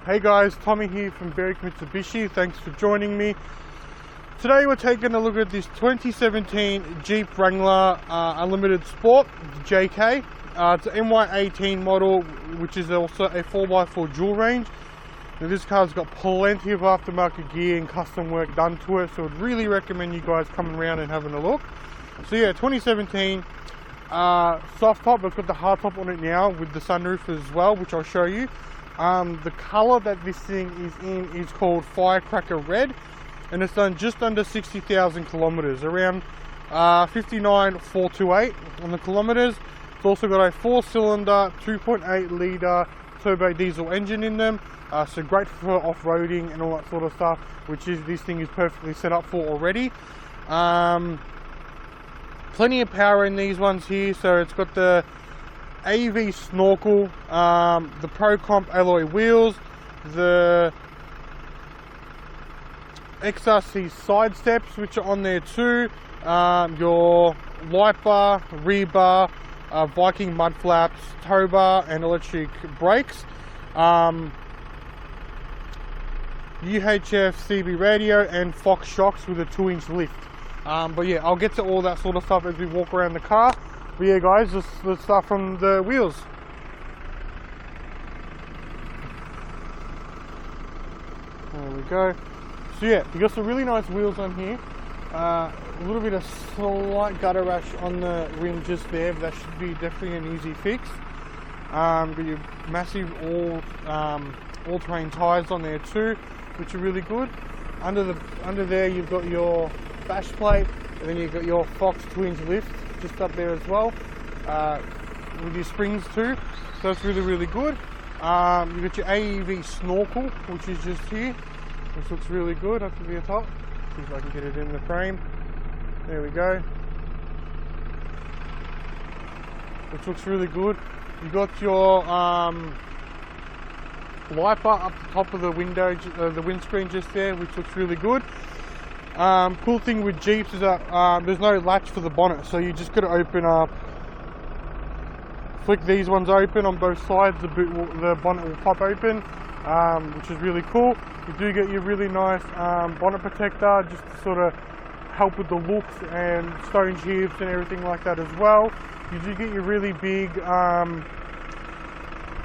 Hey guys, Tommy here from Berwick Mitsubishi. Thanks for joining me. Today we're taking a look at this 2017 Jeep Wrangler Unlimited Sport, the JK. It's an MY18 model, which is also a 4x4 dual range. Now, this car's got plenty of aftermarket gear and custom work done to it, so I'd really recommend you guys coming around and having a look. So yeah, 2017 soft top, it's got the hard top on it now with the sunroof as well, which I'll show you. The colour that this thing is in is called Firecracker Red, and it's done just under 60,000 kilometres, around 59,428 on the kilometres. It's also got a 4-cylinder, 2.8 litre turbo diesel engine in them, so great for off-roading and all that sort of stuff, which is this thing is perfectly set up for already. Plenty of power in these ones here, so it's got the AV snorkel, the Pro Comp alloy wheels, the XRC side steps which are on there too, your light bar, rear bar, Viking mud flaps, tow bar and electric brakes, UHF CB radio and Fox shocks with a 2-inch lift. But yeah, I'll get to all that sort of stuff as we walk around the car. But yeah guys, let's start from the wheels. There we go. So yeah, you got some really nice wheels on here. A little bit of slight gutter rash on the rim just there, but that should be definitely an easy fix. Got your massive all-terrain tyres on there too, which are really good. Under there you've got your bash plate, and then you've got your Fox 2-inch lift just up there as well, with your springs too, so that's really good. You've got your AEV snorkel, which is just here, which looks really good up to the top. See if I can get it in the frame. There we go, which looks really good. You've got your wiper up the top of the window, the windscreen just there, which looks really good. Cool thing with Jeeps is that there's no latch for the bonnet, so you just got to open up, flick these ones open on both sides, the bonnet will pop open, which is really cool. You do get your really nice bonnet protector just to sort of help with the looks and stone chips and everything like that as well. You do get your really big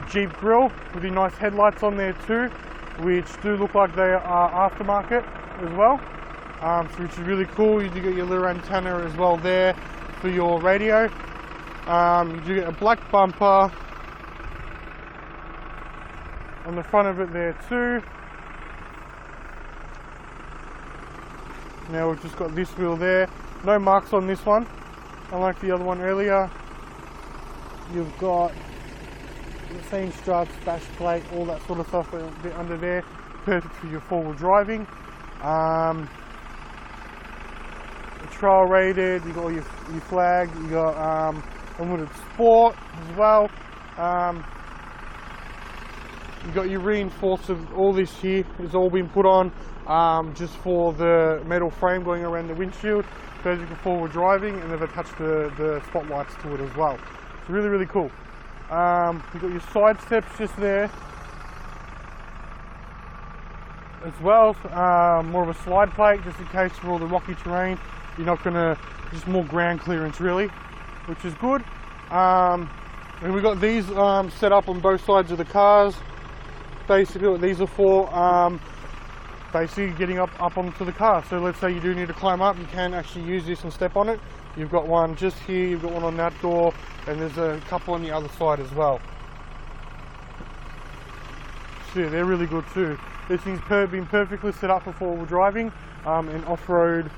Jeep grille with your nice headlights on there too, which do look like they are aftermarket as well. Which is really cool. You do get your little antenna as well there for your radio. You do get a black bumper on the front of it there too. Now we've just got this wheel there. No marks on this one, unlike the other one earlier. You've got the same struts, bash plate, all that sort of stuff under there. Perfect for your forward driving. Trail rated, you got all your flag, you got Unlimited Sport as well. You got your reinforced, all this here has all been put on just for the metal frame going around the windshield, perfect for forward driving, and they've attached the spotlights to it as well. It's really cool. You've got your side steps just there as well, more of a slide plate just in case for all the rocky terrain. You're not gonna, just more ground clearance really, which is good. And we've got these set up on both sides of the cars. Basically what these are for, basically getting up onto the car. So let's say you do need to climb up, you can actually use this and step on it. You've got one just here, you've got one on that door, and there's a couple on the other side as well. So yeah, they're really good too. This thing's been perfectly set up for forward driving and off-road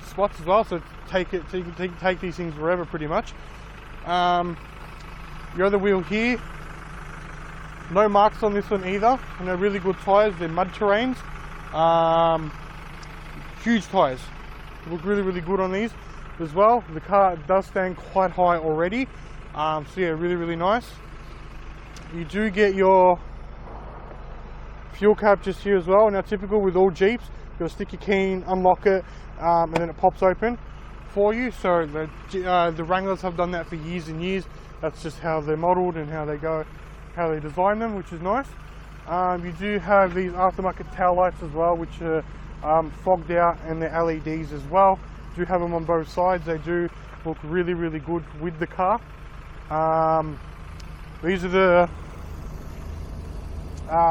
spots as well, so you can take these things wherever pretty much. Your other wheel here, no marks on this one either, and they're really good tyres. They're mud terrains, huge tyres, look really good on these as well. The car does stand quite high already, so yeah, really nice. You do get your fuel cap just here as well. Now typical with all Jeeps, you'll stick your key in, unlock it, and then it pops open for you. So the Wranglers have done that for years and years. That's just how they're modelled and how they go. how they design them, which is nice. You do have these aftermarket tail lights as well, which are fogged out, and they're LEDs as well. You do have them on both sides. They do look really, really good with the car. These are the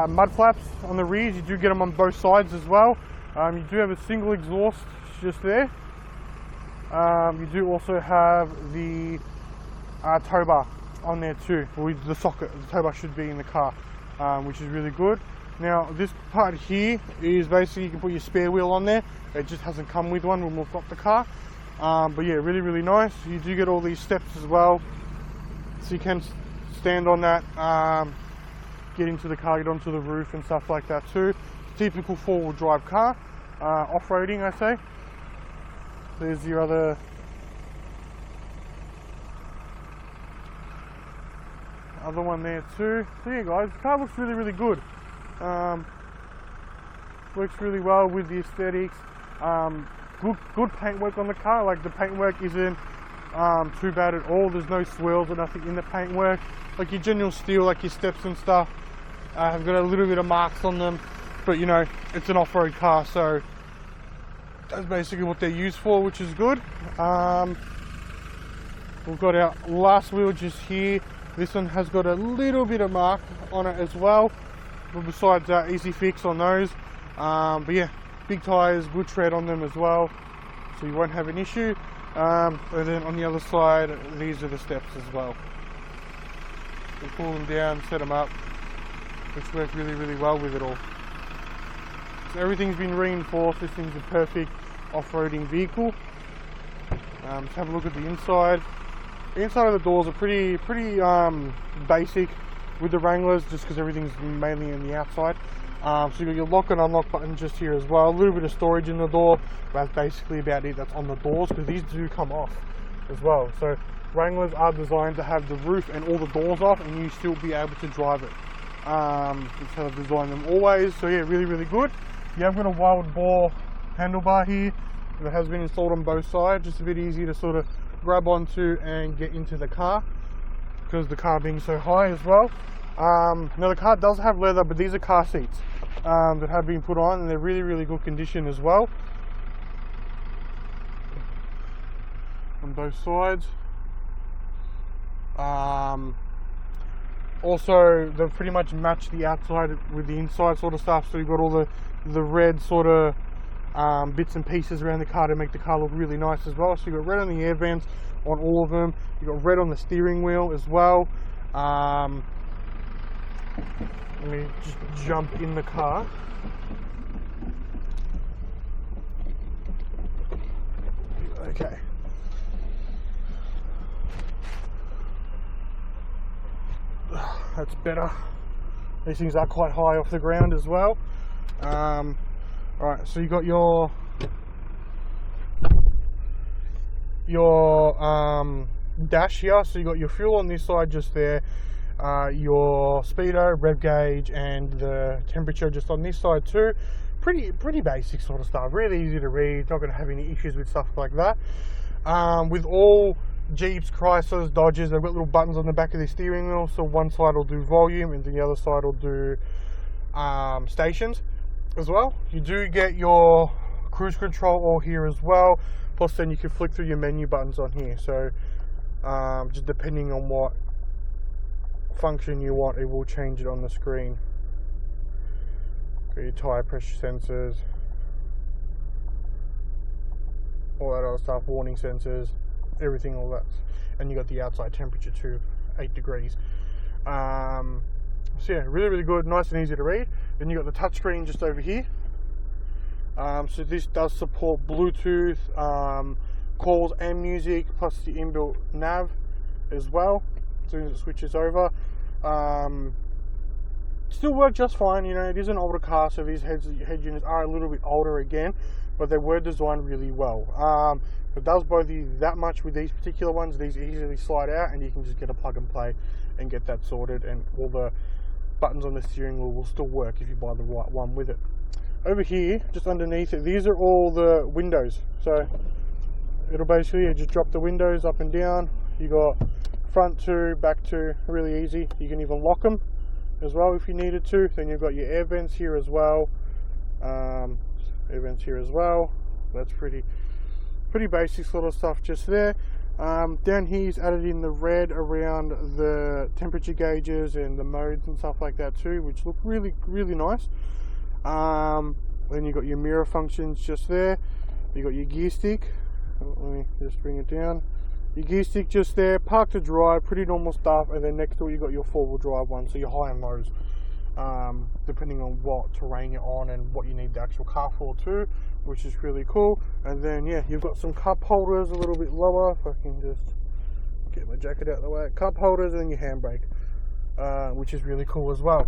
mud flaps on the rears. You do get them on both sides as well. You do have a single exhaust just there. You do also have the tow bar on there too, with the socket. The tow bar should be in the car, which is really good. Now this part here is basically you can put your spare wheel on there. It just hasn't come with one when we've got the car. But yeah, really, really nice. You do get all these steps as well, so you can stand on that, get into the car, get onto the roof and stuff like that too. Typical four-wheel drive car, off-roading I say. There's your other one there too. So yeah guys, the car looks really, really good. Works really well with the aesthetics. Good paintwork on the car. Like the paintwork isn't too bad at all. There's no swirls or nothing in the paintwork. Like your general steel, like your steps and stuff, have got a little bit of marks on them, but you know, it's an off-road car, so that's basically what they're used for, which is good. We've got our last wheel just here. This one has got a little bit of mark on it as well, but besides that, easy fix on those. But yeah, big tyres, good tread on them as well, so you won't have an issue. And then on the other side, these are the steps as well. You pull them down, set them up, which work really, really well with it all. So everything's been reinforced. This thing's a perfect off-roading vehicle. Let's have a look at the inside. The inside of the doors are pretty basic with the Wranglers, just because everything's mainly on the outside. So you've got your lock and unlock button just here as well. A little bit of storage in the door, but that's basically about it. That's on the doors, because these do come off as well. So Wranglers are designed to have the roof and all the doors off, and you still be able to drive it. That's how I've designed them always. So yeah, really, really good. You have got a wild boar handlebar here that has been installed on both sides. Just a bit easy to sort of grab onto and get into the car, because the car being so high as well. Now the car does have leather, but these are car seats that have been put on, and they're really, really good condition as well on both sides. Also, they pretty much match the outside with the inside sort of stuff, so you've got all the red sort of bits and pieces around the car to make the car look really nice as well. So you've got red on the air vents on all of them. You've got red on the steering wheel as well. Let me just jump in the car. Okay. That's better. These things are quite high off the ground as well. Alright, so you got your dash here. So you got your fuel on this side just there, your speedo, rev gauge, and the temperature just on this side too. Pretty basic sort of stuff. Really easy to read. Not going to have any issues with stuff like that. With all Jeeps, Chryslers, Dodges, they've got little buttons on the back of the steering wheel. So one side will do volume, and the other side will do stations as well. You do get your cruise control all here as well. Plus, then you can flick through your menu buttons on here. So just depending on what function you want, it will change it on the screen. Got your tire pressure sensors, all that other stuff, warning sensors, everything, all that. And you got the outside temperature too, 8 degrees. So yeah, really, really good, nice and easy to read. Then you got the touchscreen just over here. So this does support Bluetooth, calls and music, plus the inbuilt nav as well. As soon as it switches over, still work just fine. You know, it is an older car, so these head units are a little bit older again, but they were designed really well. It does bother you that much with these particular ones. These easily slide out, and you can just get a plug and play and get that sorted, and all the buttons on the steering wheel will still work if you buy the right one with it. Over here, just underneath it, these are all the windows. So it'll basically just drop the windows up and down. You got front two, back two, really easy. You can even lock them as well if you needed to. Then you've got your air vents here as well. Air vents here as well. That's pretty basic sort of stuff just there. Down here he's added in the red around the temperature gauges and the modes and stuff like that too, which look really nice. Then you've got your mirror functions just there. You got your gear stick. Let me just bring it down. Your gear stick just there, park to drive, pretty normal stuff, and then next door you got your 4-wheel drive one, so your high and lows, depending on what terrain you're on and what you need the actual car for too, which is really cool. And then yeah, you've got some cup holders a little bit lower. If I can just get my jacket out of the way. Cup holders and your handbrake, which is really cool as well.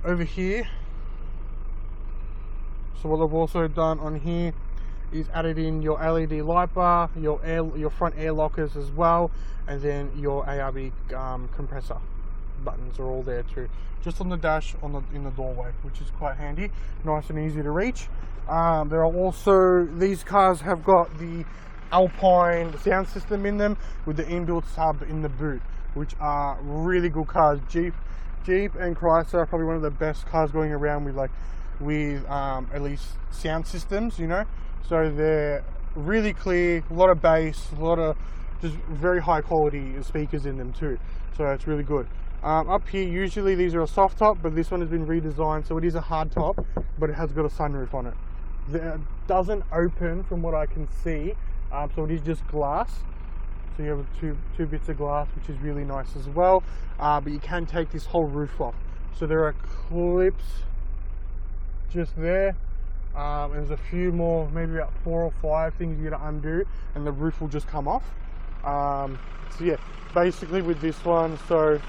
Over here, so what I've also done on here is added in your LED light bar, your front air lockers as well, and then your ARB compressor buttons are all there too, just on the dash in the doorway, which is quite handy, nice and easy to reach. There are also, these cars have got the Alpine sound system in them with the inbuilt sub in the boot, which are really good cars. Jeep and Chrysler are probably one of the best cars going around with at least sound systems, you know. So they're really clear, a lot of bass, a lot of just very high quality speakers in them too. So it's really good. Up here, usually these are a soft top, but this one has been redesigned, so it is a hard top, but it has got a sunroof on it. It doesn't open from what I can see, so it is just glass. So you have two bits of glass, which is really nice as well. But you can take this whole roof off. So there are clips just there. There's a few more, maybe about 4 or 5 things you gotta undo, and the roof will just come off. So yeah, basically with this one, so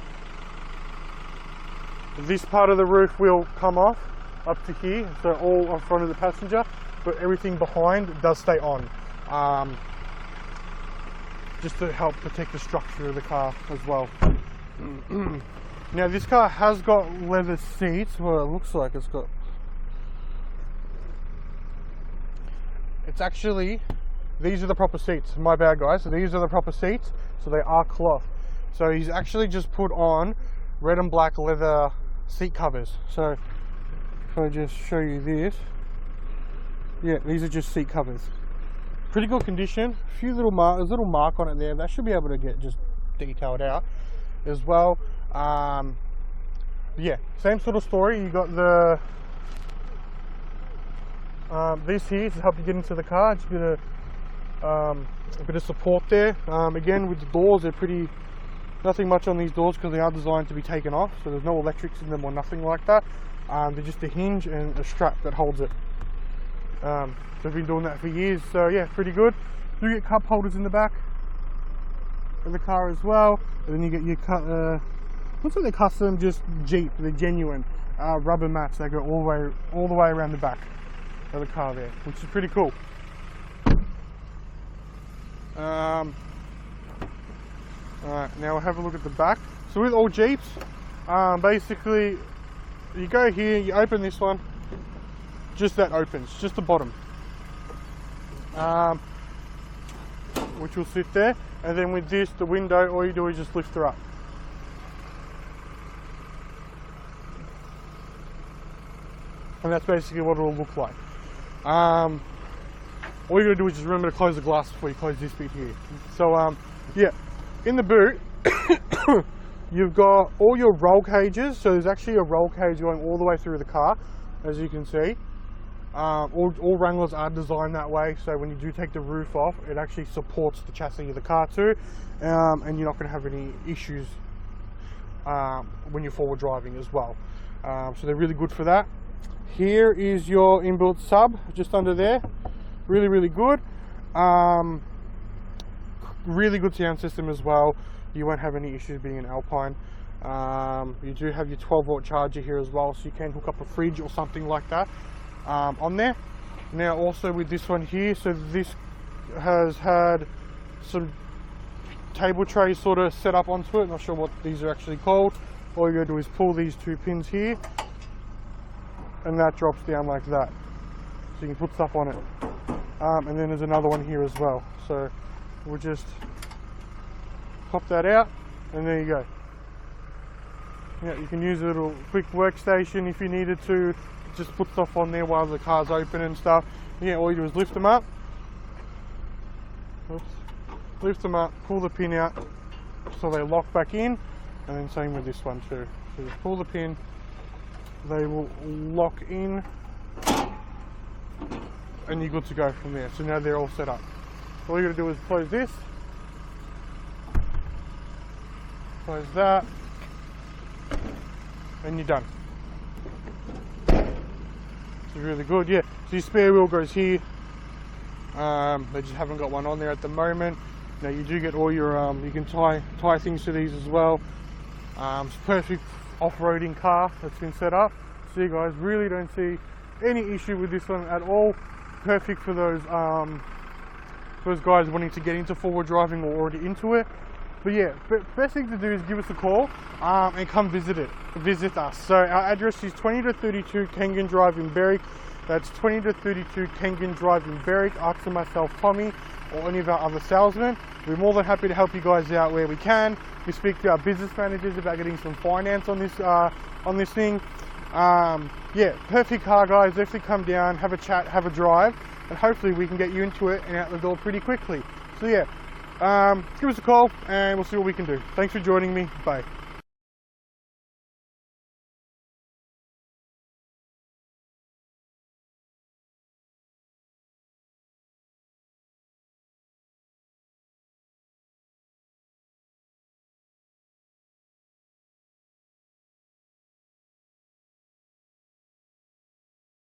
this part of the roof will come off up to here, so all in front of the passenger, but everything behind does stay on, just to help protect the structure of the car as well. Now this car has got leather seats. Well, it looks like it's actually, these are the proper seats, my bad guys, so these are the proper seats, so they are cloth. So he's actually just put on red and black leather seat covers. So if I just show you this, yeah, these are just seat covers. Pretty good condition, a few little there's a little mark on it there, that should be able to get just detailed out as well. Yeah, same sort of story. You got the this here to help you get into the car. Just a bit of support there. Again, with the doors, they're pretty, nothing much on these doors because they are designed to be taken off, so there's no electrics in them or nothing like that. They're just a hinge and a strap that holds it. So I've been doing that for years, so yeah, pretty good. You get cup holders in the back of the car as well, and then you get your looks like they're custom, just Jeep, they're genuine rubber mats that go all the way around the back of the car there, which is pretty cool. Alright, now we'll have a look at the back. So with all Jeeps, basically you go here, you open this one, just that opens, just the bottom, which will sit there, and then with this, the window, all you do is just lift her up. And that's basically what it'll look like. All you gotta do is just remember to close the glass before you close this bit here. So yeah, in the boot, you've got all your roll cages. So there's actually a roll cage going all the way through the car, as you can see. All Wranglers are designed that way, so when you do take the roof off, it actually supports the chassis of the car too, and you're not going to have any issues when you're forward driving as well. So they're really good for that. Here is your inbuilt sub, just under there. Really good. Really good sound system as well. You won't have any issues being an Alpine. You do have your 12-volt charger here as well, so you can hook up a fridge or something like that on there. Now also with this one here, so this has had some table trays sort of set up onto it. Not sure what these are actually called. All you gotta do is pull these 2 pins here, and that drops down like that, so you can put stuff on it. And then there's another one here as well, so we'll just pop that out, and there you go. Yeah, you can use a little quick workstation if you needed to. Just put stuff on there while the car's open and stuff. Yeah, all you do is lift them up. Oops. Lift them up, pull the pin out so they lock back in, and then same with this one too. So just pull the pin, they will lock in, and you're good to go from there. So now they're all set up. All you gotta do is close this, close that, and you're done. It's really good, yeah. So your spare wheel goes here. They just haven't got one on there at the moment. Now you do get all your, you can tie things to these as well. It's a perfect off-roading car that's been set up. So you guys really don't see any issue with this one at all. Perfect for those guys wanting to get into forward driving or already into it. But yeah, best thing to do is give us a call and come visit us. So our address is 20 to 32 Kangan Drive in Berwick. That's 20 to 32 Kangan Drive in Berwick. Ask for myself, Tommy, or any of our other salesmen. We're more than happy to help you guys out where we can. We speak to our business managers about getting some finance on this thing. Yeah, perfect car, guys. Definitely come down, have a chat, have a drive, and hopefully we can get you into it and out the door pretty quickly. So yeah, give us a call and we'll see what we can do. Thanks for joining me. Bye.